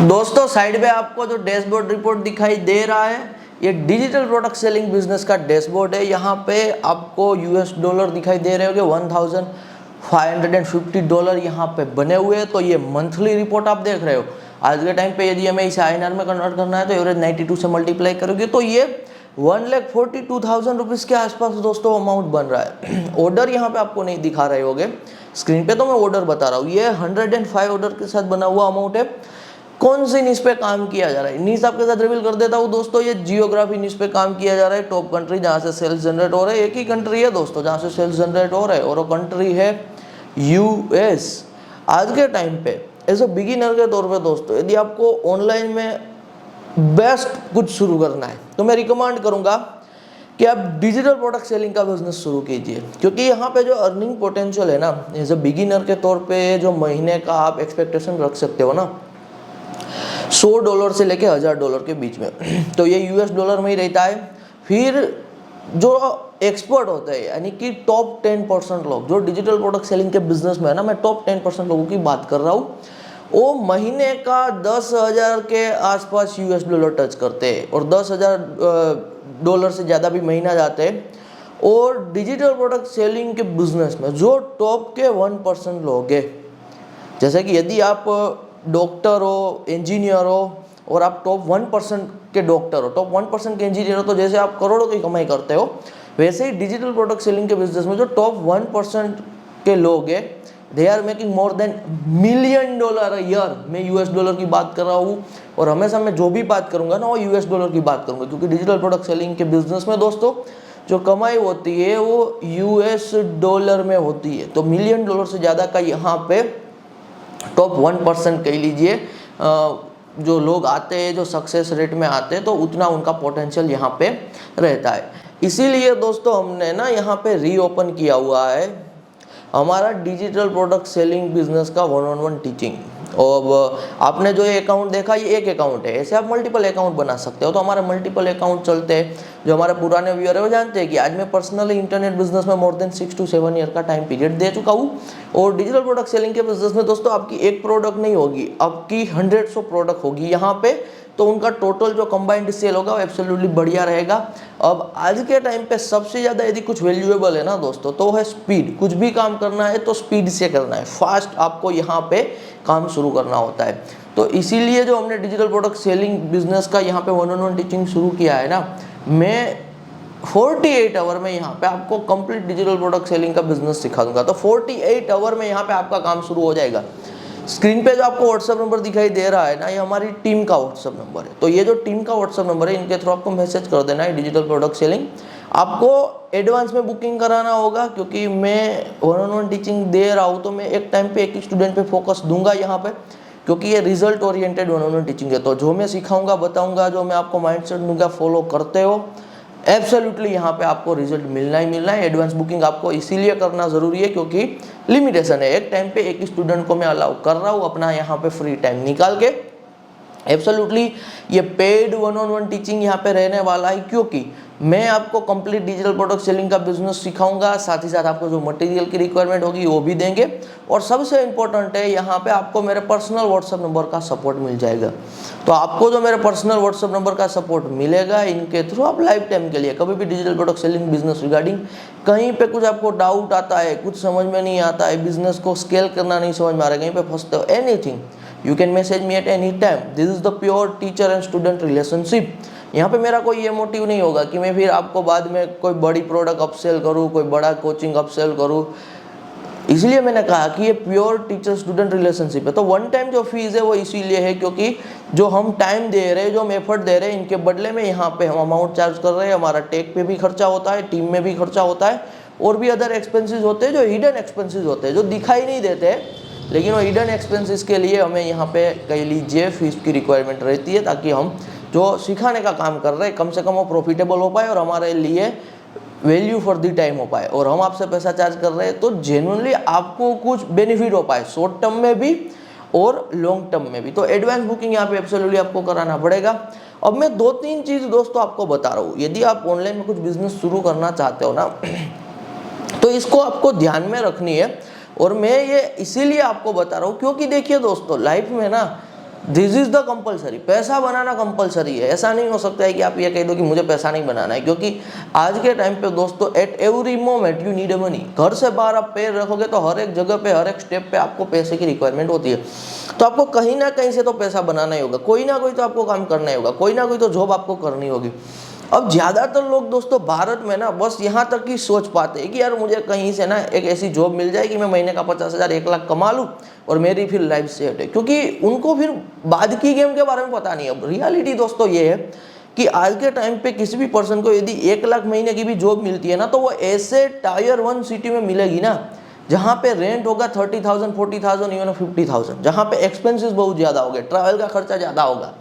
दोस्तों साइड में आपको जो डैशबोर्ड रिपोर्ट दिखाई दे रहा है ये डिजिटल प्रोडक्ट सेलिंग बिजनेस का डैशबोर्ड है। यहाँ पे आपको यूएस डॉलर दिखाई दे रहे होंगे $1550 यहाँ पे बने हुए हैं। तो ये मंथली रिपोर्ट आप देख रहे हो। आज के टाइम पे यदि हमें इसे INR में कन्वर्ट करना है तो एवरेज 92 से मल्टीप्लाई करोगे तो ये 1,42,000 रुपीज़ के आसपास दोस्तों अमाउंट बन रहा है। ऑर्डर यहाँ पे आपको नहीं दिखा रहे होंगे स्क्रीन पे, तो मैं ऑर्डर बता रहा हूँ। ये 105 ऑर्डर के साथ बना हुआ अमाउंट है। कौन सी निश पे काम किया जा रहा है, निश आपके साथ रिवील कर देता हूँ दोस्तों। ये जियोग्राफी निश पे काम किया जा रहा है। टॉप कंट्री जहाँ से सेल्स जनरेट हो रहे हैं, एक ही कंट्री है दोस्तों जहाँ से सेल्स जनरेट हो रहे हैं और वो कंट्री है US। आज के टाइम पे एज अ बिगिनर के तौर पे दोस्तों यदि आपको ऑनलाइन में बेस्ट कुछ शुरू करना है तो मैं रिकमेंड करूंगा कि आप डिजिटल प्रोडक्ट सेलिंग का बिजनेस शुरू कीजिए, क्योंकि यहाँ पे जो अर्निंग पोटेंशियल है ना एज अ बिगिनर के तौर पे जो महीने का आप एक्सपेक्टेशन रख सकते हो ना $100 से लेके $1000 के बीच में, तो ये US डॉलर में ही रहता है। फिर जो एक्सपर्ट होते हैं यानी कि टॉप 10% लोग जो डिजिटल प्रोडक्ट सेलिंग के बिजनेस में है ना, मैं टॉप 10% लोगों की बात कर रहा हूँ, वो महीने का 10,000 के आसपास US डॉलर टच करते हैं और $10,000 से ज़्यादा भी महीना जाते हैं। और डिजिटल प्रोडक्ट सेलिंग के बिजनेस में जो टॉप के 1% लोग हैं, जैसे कि यदि आप डॉक्टर हो, इंजीनियर हो और आप टॉप 1% के डॉक्टर हो, टॉप 1% के इंजीनियर हो, तो जैसे आप करोड़ों की कमाई करते हो, वैसे ही डिजिटल प्रोडक्ट सेलिंग के बिजनेस में जो टॉप 1% के लोग हैं they are making more than $1 million year. मैं US डॉलर की बात कर रहा हूँ और हमेशा मैं जो भी बात करूंगा ना वो US डॉलर की बात करूंगा, क्योंकि डिजिटल प्रोडक्ट सेलिंग के बिजनेस में दोस्तों जो कमाई होती है वो US डॉलर में होती है। तो $1 मिलियन से ज़्यादा का यहाँ पे टॉप 1% कह लीजिए जो लोग आते हैं, जो सक्सेस रेट में आते हैं, तो उतना उनका पोटेंशियल यहाँ पे रहता है। इसीलिए दोस्तों हमने ना यहाँ पे रीओपन किया हुआ है हमारा डिजिटल प्रोडक्ट सेलिंग बिजनेस का 1-on-1 टीचिंग। और आपने जो ये अकाउंट देखा ये एक अकाउंट है, ऐसे आप मल्टीपल अकाउंट बना सकते हो। तो हमारे मल्टीपल अकाउंट चलते हैं। जो हमारे पुराने व्यूअर है वो जानते हैं कि आज मैं पर्सनली इंटरनेट बिजनेस में मोर देन 6 to 7 ईयर का टाइम पीरियड दे चुका हूँ। और डिजिटल प्रोडक्ट सेलिंग के बिजनेस में दोस्तों आपकी एक प्रोडक्ट नहीं होगी, आपकी hundreds ऑफ प्रोडक्ट होगी यहाँ पे, तो उनका टोटल जो कंबाइंड सेल होगा वो एब्सोल्युटली बढ़िया रहेगा। अब आज के टाइम पे सबसे ज़्यादा यदि कुछ वैल्यूएबल है ना दोस्तों तो है स्पीड। कुछ भी काम करना है तो स्पीड से करना है, फास्ट आपको यहाँ पे काम शुरू करना होता है। तो इसीलिए जो हमने डिजिटल प्रोडक्ट सेलिंग बिजनेस का यहाँ पे 1-on-1 टीचिंग शुरू किया है ना, मैं 48 आवर में यहाँ पे आपको कंप्लीट डिजिटल प्रोडक्ट सेलिंग का बिजनेस सिखा दूंगा। तो 48 आवर में यहाँ पे आपका काम शुरू हो जाएगा। स्क्रीन पे जो आपको व्हाट्सएप नंबर दिखाई दे रहा है ना, ये हमारी टीम का व्हाट्सएप नंबर है। तो ये जो टीम का व्हाट्सएप नंबर है इनके थ्रू आपको मैसेज कर देना है डिजिटल प्रोडक्ट सेलिंग। आपको एडवांस में बुकिंग कराना होगा, क्योंकि मैं 1-on-1 टीचिंग दे रहा हूँ तो मैं एक टाइम पे एक ही स्टूडेंट पे फोकस दूंगा यहाँ पे, क्योंकि ये रिजल्ट ओरिएंटेड 1-on-1 टीचिंग है। तो जो मैं सिखाऊंगा बताऊंगा, जो मैं आपको माइंडसेट दूंगा फॉलो करते हो, एब्सोल्युटली यहाँ पे आपको रिजल्ट मिलना ही मिलना है। एडवांस बुकिंग आपको इसीलिए करना जरूरी है क्योंकि लिमिटेशन है, एक टाइम पे एक ही स्टूडेंट को मैं अलाउ कर रहा हूँ अपना यहाँ पे फ्री टाइम निकाल के। एब्सोल्युटली ये पेड 1-on-1 टीचिंग यहाँ पे रहने वाला है, क्योंकि मैं आपको कंप्लीट डिजिटल प्रोडक्ट सेलिंग का बिजनेस सिखाऊंगा, साथ ही साथ आपको जो मटेरियल की रिक्वायरमेंट होगी वो भी देंगे। और सबसे इंपॉर्टेंट है यहाँ पे आपको मेरे पर्सनल व्हाट्सएप नंबर का सपोर्ट मिल जाएगा। तो आपको जो मेरे पर्सनल व्हाट्सएप नंबर का सपोर्ट मिलेगा, इनके थ्रू आप लाइफ टाइम के लिए कभी भी digital product selling business regarding कहीं पे कुछ आपको डाउट आता है, कुछ समझ में नहीं आता है, बिजनेस को स्केल करना नहीं समझ में आ रहा है, कहीं पे फंसते हो, anything you can message me at any time. This is the pure teacher and student relationship. यहाँ पे मेरा कोई ये मोटिव नहीं होगा कि मैं फिर आपको बाद में कोई बड़ी प्रोडक्ट अपसेल करूँ, कोई बड़ा कोचिंग अपसेल करूँ। इसलिए मैंने कहा कि ये प्योर टीचर स्टूडेंट रिलेशनशिप है। तो वन टाइम जो फीस है वो इसीलिए है क्योंकि जो हम टाइम दे रहे हैं, जो हम एफर्ट दे रहे हैं, इनके बदले में यहाँ पे हम अमाउंट चार्ज कर रहे हैं। हमारा टेक पे भी खर्चा होता है, टीम में भी खर्चा होता है, और भी अदर एक्सपेंसेस होते हैं जो हिडन एक्सपेंसेस होते हैं, जो दिखाई नहीं देते, लेकिन वो हिडन एक्सपेंसेस के लिए हमें यहाँ पे कह लीजिए फीस की रिक्वायरमेंट रहती है, ताकि हम जो सिखाने का काम कर रहे हैं कम से कम वो प्रॉफिटेबल हो पाए और हमारे लिए वैल्यू फॉर दी टाइम हो पाए। और हम आपसे पैसा चार्ज कर रहे हैं तो जेन्युइनली आपको कुछ बेनिफिट हो पाए, शॉर्ट टर्म में भी और लॉन्ग टर्म में भी। तो एडवांस बुकिंग यहाँ पे एब्सोल्युटली आपको कराना पड़ेगा। अब मैं 2-3 चीज़ दोस्तों आपको बता रहा हूँ। यदि आप ऑनलाइन में कुछ बिजनेस शुरू करना चाहते हो ना तो इसको आपको ध्यान में रखनी है। और मैं ये इसीलिए आपको बता रहा हूँ क्योंकि देखिए दोस्तों, लाइफ में ना दिस इज द कंपलसरी, पैसा बनाना कंपलसरी है। ऐसा नहीं हो सकता है कि आप ये कह दो कि मुझे पैसा नहीं बनाना है, क्योंकि आज के टाइम पे दोस्तों at every moment you need a money. घर से बाहर आप पैर रखोगे तो हर एक जगह पे, हर एक स्टेप पे आपको पैसे की रिक्वायरमेंट होती है। तो आपको कहीं ना कहीं से तो पैसा बनाना ही होगा, कोई ना कोई तो आपको काम करना ही होगा, कोई ना कोई तो जॉब आपको करनी होगी। अब ज़्यादातर लोग दोस्तों भारत में ना बस यहाँ तक ही सोच पाते हैं कि यार मुझे कहीं से ना एक ऐसी जॉब मिल जाए कि मैं महीने का 50,000 1 लाख कमा लूँ और मेरी फिर लाइफ सेट है, क्योंकि उनको फिर बाद की गेम के बारे में पता नहीं। अब रियलिटी दोस्तों ये है कि आज के टाइम पे किसी भी पर्सन को यदि 1 लाख महीने की भी जॉब मिलती है ना, तो वो ऐसे टायर 1 सिटी में मिलेगी ना जहाँ पे रेंट होगा 30,000 40,000 इवन 50,000, जहाँ पे एक्सपेंसेस बहुत ज़्यादा हो गए, ट्रैवल का खर्चा ज़्यादा होगा।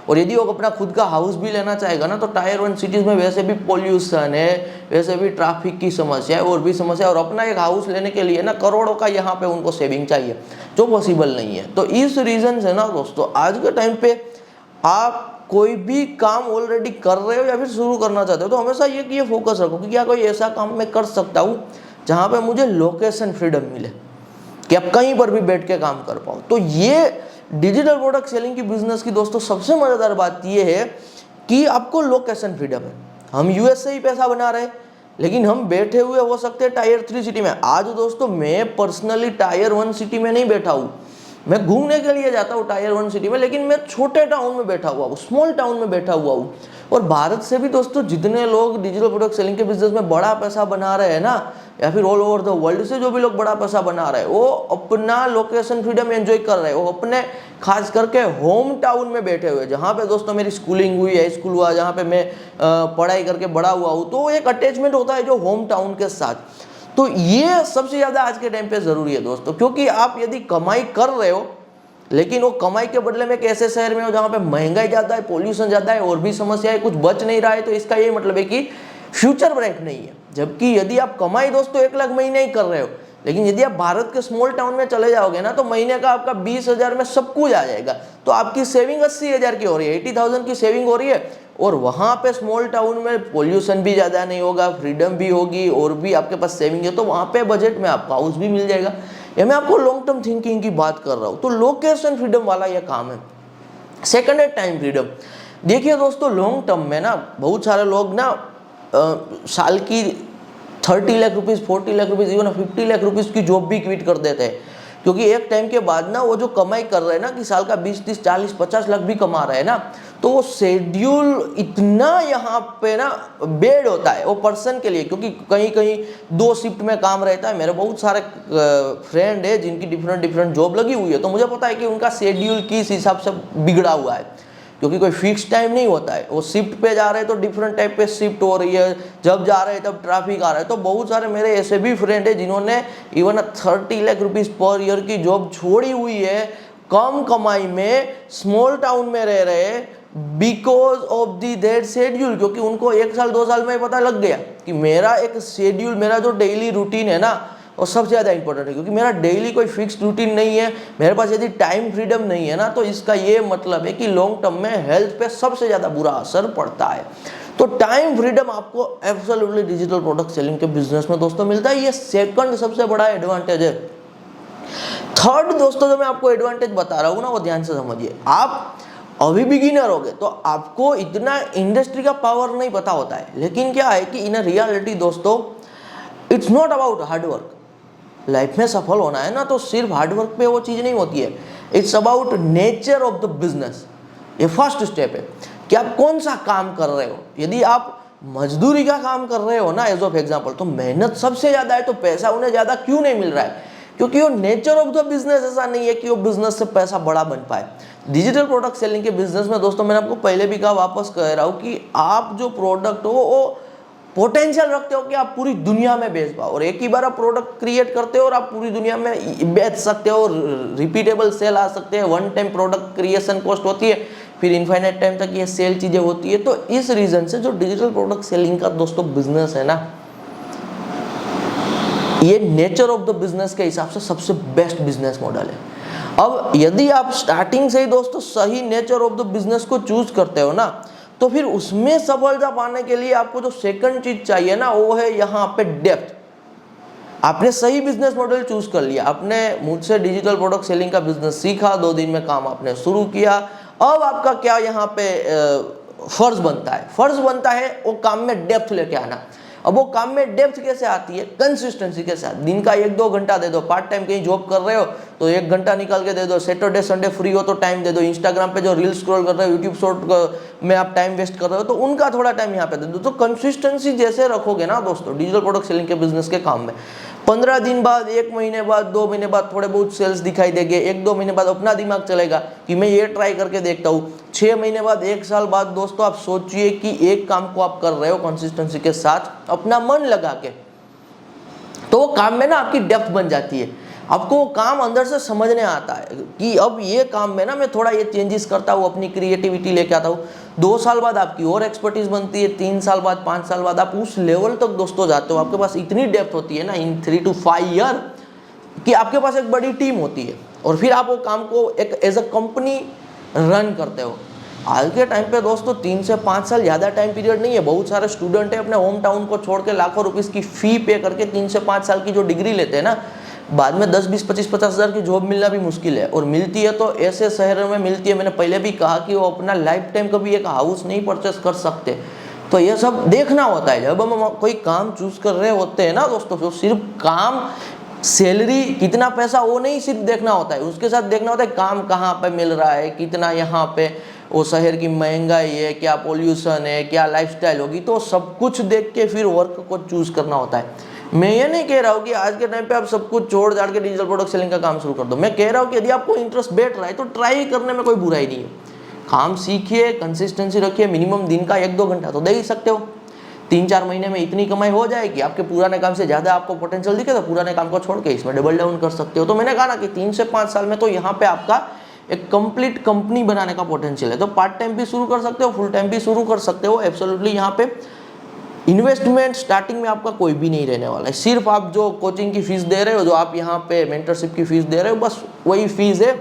और यदि वो अपना खुद का हाउस भी लेना चाहेगा ना, तो टायर 1 सिटीज़ में वैसे भी पोल्यूशन है, वैसे भी ट्रैफिक की समस्या है और भी समस्या, और अपना एक हाउस लेने के लिए ना करोड़ों का यहाँ पे उनको सेविंग चाहिए, जो पॉसिबल नहीं है। तो इस रीज़न से ना दोस्तों आज के टाइम पे आप कोई भी काम ऑलरेडी कर रहे हो या फिर शुरू करना चाहते हो, तो हमेशा ये फोकस रखो कि क्या कोई ऐसा काम मैं कर सकता हूँ जहाँ पे मुझे लोकेशन फ्रीडम मिले, कि आप कहीं पर भी बैठ के काम कर पाओ। तो ये डिजिटल प्रोडक्ट सेलिंग की बिजनेस की दोस्तों सबसे मज़ेदार बात ये है कि आपको लोकेशन फ्रीडम है। हम यूएस से ही पैसा बना रहे हैं, लेकिन हम बैठे हुए हो सकते हैं टायर 3 सिटी में। आज दोस्तों मैं पर्सनली टायर 1 सिटी में नहीं बैठा हूँ, मैं घूमने के लिए जाता हूँ टायर 1 सिटी में, लेकिन मैं छोटे टाउन में बैठा हुआ हूँ, स्मॉल टाउन में बैठा हुआ हूँ। और भारत से भी दोस्तों जितने लोग डिजिटल प्रोडक्ट सेलिंग के बिजनेस में बड़ा पैसा बना रहे हैं ना, या फिर ऑल ओवर द वर्ल्ड से जो भी लोग बड़ा पैसा बना रहे हैं, वो अपना लोकेशन फ्रीडम एंजॉय कर रहे हैं। वो अपने खास करके होम टाउन में बैठे हुए, जहाँ पे दोस्तों मेरी स्कूलिंग हुई है, स्कूल हुआ, जहाँ पे मैं पढ़ाई करके बड़ा हुआ हूँ, तो एक अटैचमेंट होता है जो होम टाउन के साथ। तो ये सबसे ज़्यादा आज के टाइम पे ज़रूरी है दोस्तों, क्योंकि आप यदि कमाई कर रहे हो, लेकिन वो कमाई के बदले में एक ऐसे शहर में हो जहाँ पे महंगाई ज़्यादा है, पोल्यूशन ज़्यादा है और भी समस्याएं, कुछ बच नहीं रहा है, तो इसका ये मतलब है कि फ्यूचर ब्राइट नहीं है। जबकि यदि आप कमाई दोस्तों 1 लाख महीने ही कर रहे हो, लेकिन यदि आप भारत के स्मॉल टाउन में चले जाओगे ना, तो महीने का आपका 20,000 में सब कुछ आ जाएगा। तो आपकी सेविंग 80,000 की हो रही है, 80,000 की सेविंग हो रही है, और वहाँ पे स्मॉल टाउन में पोल्यूशन भी ज़्यादा नहीं होगा, फ्रीडम भी होगी और भी आपके पास सेविंग है, तो वहाँ पे बजट में आपका हाउस भी मिल जाएगा। ये मैं आपको लॉन्ग टर्म थिंकिंग की बात कर रहा हूँ। तो लोकेशन फ्रीडम वाला ये काम है। सेकंड है टाइम फ्रीडम। देखिए दोस्तों लॉन्ग टर्म में ना बहुत सारे लोग ना साल की 30 lakh rupees, 40 lakh rupees, even 50 lakh rupees की जॉब भी क्विट कर देते हैं, क्योंकि एक टाइम के बाद ना वो जो कमाई कर रहे हैं ना, कि साल का 20, 30, 40, 50 लाख भी कमा रहे हैं ना, तो वो शेड्यूल इतना यहाँ पे ना बेड होता है वो पर्सन के लिए, क्योंकि कहीं कहीं 2 शिफ्ट में काम रहता है। मेरे बहुत सारे फ्रेंड है जिनकी डिफरेंट जॉब लगी हुई है, तो मुझे पता है कि उनका शेड्यूल किस हिसाब से बिगड़ा हुआ है, क्योंकि कोई फिक्स टाइम नहीं होता है। वो शिफ्ट पे जा रहे हैं तो डिफरेंट टाइप पे शिफ्ट हो रही है, जब जा रहे हैं तब ट्रैफिक आ रहा है। तो बहुत सारे मेरे ऐसे भी फ्रेंड है जिन्होंने even 30 lakh rupees per year की जॉब छोड़ी हुई है कम कमाई में, स्मॉल टाउन में रह रहे हैं, because of the that schedule. क्योंकि उनको 1 साल 2 साल में पता लग गया कि मेरा एक शेड्यूल, मेरा जो डेली रूटीन है ना, और सबसे ज़्यादा इंपॉर्टेंट है, क्योंकि मेरा डेली कोई फिक्स्ड रूटीन नहीं है, मेरे पास यदि टाइम फ्रीडम नहीं है ना, तो इसका ये मतलब है कि लॉन्ग टर्म में हेल्थ पे सबसे ज़्यादा बुरा असर पड़ता है। तो टाइम फ्रीडम आपको एब्सोल्युटली डिजिटल प्रोडक्ट सेलिंग के बिजनेस में दोस्तों मिलता है। ये सेकंड सबसे बड़ा एडवांटेज है। थर्ड दोस्तों जो मैं आपको एडवांटेज बता रहा हूँ ना, वो ध्यान से समझिए। आप अभी बिगिनर हो गए तो आपको इतना इंडस्ट्री का पावर नहीं पता होता है, लेकिन क्या है कि इन रियलिटी दोस्तों it's not about hard work. Life में सफल होना है ना, तो सिर्फ हार्डवर्क पे वो चीज़ नहीं होती है, it's about nature of the business. ये फर्स्ट स्टेप है कि आप कौन सा काम कर रहे हो। यदि आप मजदूरी का काम कर रहे हो ना, एज ऑफ एग्जाम्पल, तो मेहनत सबसे ज़्यादा है, तो पैसा उन्हें ज़्यादा क्यों नहीं मिल रहा है? क्योंकि वो नेचर ऑफ द बिजनेस ऐसा नहीं है कि वो बिजनेस से पैसा बड़ा बन पाए। डिजिटल प्रोडक्ट सेलिंग के बिजनेस में दोस्तों मैंने आपको पहले भी कहा, वापस कह रहा हूँ कि आप जो प्रोडक्ट हो वो पोटेंशियल रखते हो कि आप पूरी दुनिया में बेच पाओ, और एक ही बार आप प्रोडक्ट क्रिएट करते हो और आप पूरी दुनिया में बेच सकते हो, रिपीटेबल सेल आ सकते हैं। One time product creation cost होती है, फिर इनफाइनाइट टाइम तक ये सेल चीज़ें होती है। तो इस रीज़न से जो डिजिटल प्रोडक्ट सेलिंग का दोस्तों बिजनेस है ना, ये नेचर ऑफ द बिजनेस के हिसाब से सबसे बेस्ट बिजनेस मॉडल है। अब यदि आप स्टार्टिंग से ही दोस्तों सही नेचर ऑफ द बिजनेस को चूज करते हो ना, तो फिर उसमें सफलता पाने के लिए आपको जो सेकंड चीज चाहिए ना, वो है यहाँ पे डेप्थ। आपने सही बिजनेस मॉडल चूज कर लिया, आपने मुझसे डिजिटल प्रोडक्ट सेलिंग का बिजनेस सीखा, 2 दिन में काम आपने शुरू किया। अब आपका क्या यहाँ पे फर्ज बनता है? फर्ज बनता है वो काम में डेप्थ लेके आना। अब वो काम में डेप्थ कैसे आती है? कंसिस्टेंसी के साथ। दिन का 1-2 घंटा दे दो, पार्ट टाइम कहीं जॉब कर रहे हो तो 1 घंटा निकाल के दे दो, सैटरडे संडे फ्री हो तो टाइम दे दो, इंस्टाग्राम पे जो रील स्क्रॉल कर रहे हो, यूट्यूब शॉर्ट में आप टाइम वेस्ट कर रहे हो तो उनका थोड़ा टाइम यहाँ पे दे दो। तो कंसिस्टेंसी जैसे रखोगे ना दोस्तों डिजिटल प्रोडक्ट सेलिंग के बिजनेस के काम में, 15 दिन बाद, 1 महीने बाद, 2 महीने बाद थोड़े बहुत सेल्स दिखाई देंगे, 1-2 महीने बाद अपना दिमाग चलेगा कि मैं ये ट्राई करके देखता हूँ। 6 महीने बाद, 1 साल बाद दोस्तों आप सोचिए कि एक काम को आप कर रहे हो कंसिस्टेंसी के साथ अपना मन लगा के, तो वो काम में ना आपकी डेप्थ बन जाती है। आपको वो काम अंदर से समझने आता है कि अब ये काम में ना मैं थोड़ा ये चेंजेस करता हूँ, अपनी क्रिएटिविटी लेके आता हूँ। 2 साल बाद आपकी और एक्सपर्टीज बनती है, 3 साल बाद, 5 साल बाद आप उस लेवल तक दोस्तों जाते हो। आपके पास इतनी डेप्थ होती है ना इन 3 to 5 ईयर कि आपके पास एक बड़ी टीम होती है और फिर आप वो काम को एक एज अ कंपनी रन करते हो। आज के टाइम पे दोस्तों 3 से 5 साल ज़्यादा टाइम पीरियड नहीं है। बहुत सारे स्टूडेंट है अपने होम टाउन को छोड़ के लाखों रुपीस की फी पे करके 3 से 5 साल की जो डिग्री लेते हैं ना, बाद में 10, 20, 25, 50 हज़ार की जॉब मिलना भी मुश्किल है। और मिलती है तो ऐसे शहरों में मिलती है, मैंने पहले भी कहा कि वो अपना लाइफ टाइम कभी एक हाउस नहीं परचेस कर सकते। तो ये सब देखना होता है जब हम कोई काम चूज कर रहे होते हैं ना दोस्तों। तो सिर्फ काम, सैलरी, कितना पैसा वो नहीं सिर्फ देखना होता है, उसके साथ देखना होता है काम कहाँ पे मिल रहा है, कितना यहाँ पे वो शहर की महंगाई है, क्या पोल्यूशन है, क्या लाइफस्टाइल होगी। तो सब कुछ देख के फिर वर्क को चूज करना होता है। मैं ये नहीं कह रहा हूँ कि आज के टाइम पे आप सब कुछ छोड़ छाड़ के डिजिटल प्रोडक्ट सेलिंग का काम शुरू कर दो। मैं कह रहा हूँ कि यदि आपको इंटरेस्ट बैठ रहा है तो ट्राई करने में कोई बुराई नहीं है। काम सीखिए, कंसिस्टेंसी रखिए, मिनिमम दिन का 1-2 घंटा तो दे ही सकते हो। 3-4 महीने में इतनी कमाई हो जाएगी, आपके पुराने काम से ज़्यादा आपको पोटेंशियल दिखे तो पुराने काम को छोड़ के इसमें डबल डाउन कर सकते हो। तो मैंने कहा ना कि 3 से 5 साल में तो यहाँ पे आपका एक कंप्लीट कंपनी बनाने का पोटेंशियल है। तो पार्ट टाइम भी शुरू कर सकते हो, फुल टाइम भी शुरू कर सकते हो। एब्सोल्युटली यहाँ पे इन्वेस्टमेंट स्टार्टिंग में आपका कोई भी नहीं रहने वाला है। सिर्फ आप जो कोचिंग की फीस दे रहे हो, जो आप यहाँ पे मेंटरशिप की फीस दे रहे हो, बस वही फीस है।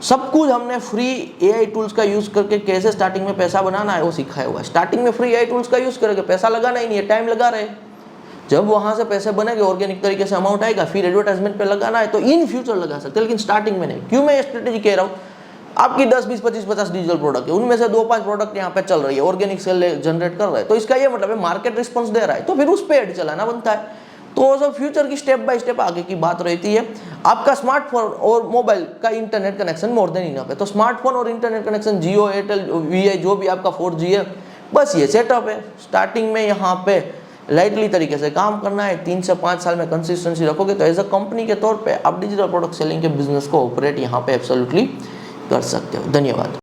सब कुछ हमने फ्री एआई टूल्स का यूज करके कैसे स्टार्टिंग में पैसा बनाना है वो सिखाया हुआ है। स्टार्टिंग में फ्री एआई टूल्स का यूज करके पैसा लगाना ही नहीं है, टाइम लगा रहे। जब वहां से पैसे बनेंगे, ऑर्गेनिक तरीके से अमाउंट आएगा, फिर एडवर्टाइजमेंट पे लगाना है तो इन फ्यूचर लगा सकते हैं, लेकिन स्टार्टिंग में नहीं। क्यों मैं ये स्ट्रेटेजी कह रहा हूँ? आपकी 10, 20, 25, 50 डिजिटल प्रोडक्ट है, उनमें से 2-5 प्रोडक्ट यहाँ पे चल रही है, ऑर्गेनिक सेल जनरेट कर रहे हैं, तो इसका ये मतलब है मार्केट रिस्पॉन्स दे रहा है, तो फिर उस पे एड चलाना बनता है। तो सब फ्यूचर की स्टेप बाय स्टेप आगे की बात रहती है। आपका स्मार्टफोन और मोबाइल का internet connection more than enough है। तो स्मार्टफोन और इंटरनेट कनेक्शन जियो, एयरटेल, वीआई जो भी आपका 4G है, बस ये सेटअप है। स्टार्टिंग में यहाँ पे लाइटली तरीके से काम करना है। 3 से 5 साल में कंसिस्टेंसी रखोगे तो एज अ कंपनी के तौर पे आप डिजिटल प्रोडक्ट सेलिंग के बिजनेस को ऑपरेट यहाँ पे एब्सोल्युटली कर सकते हो। धन्यवाद।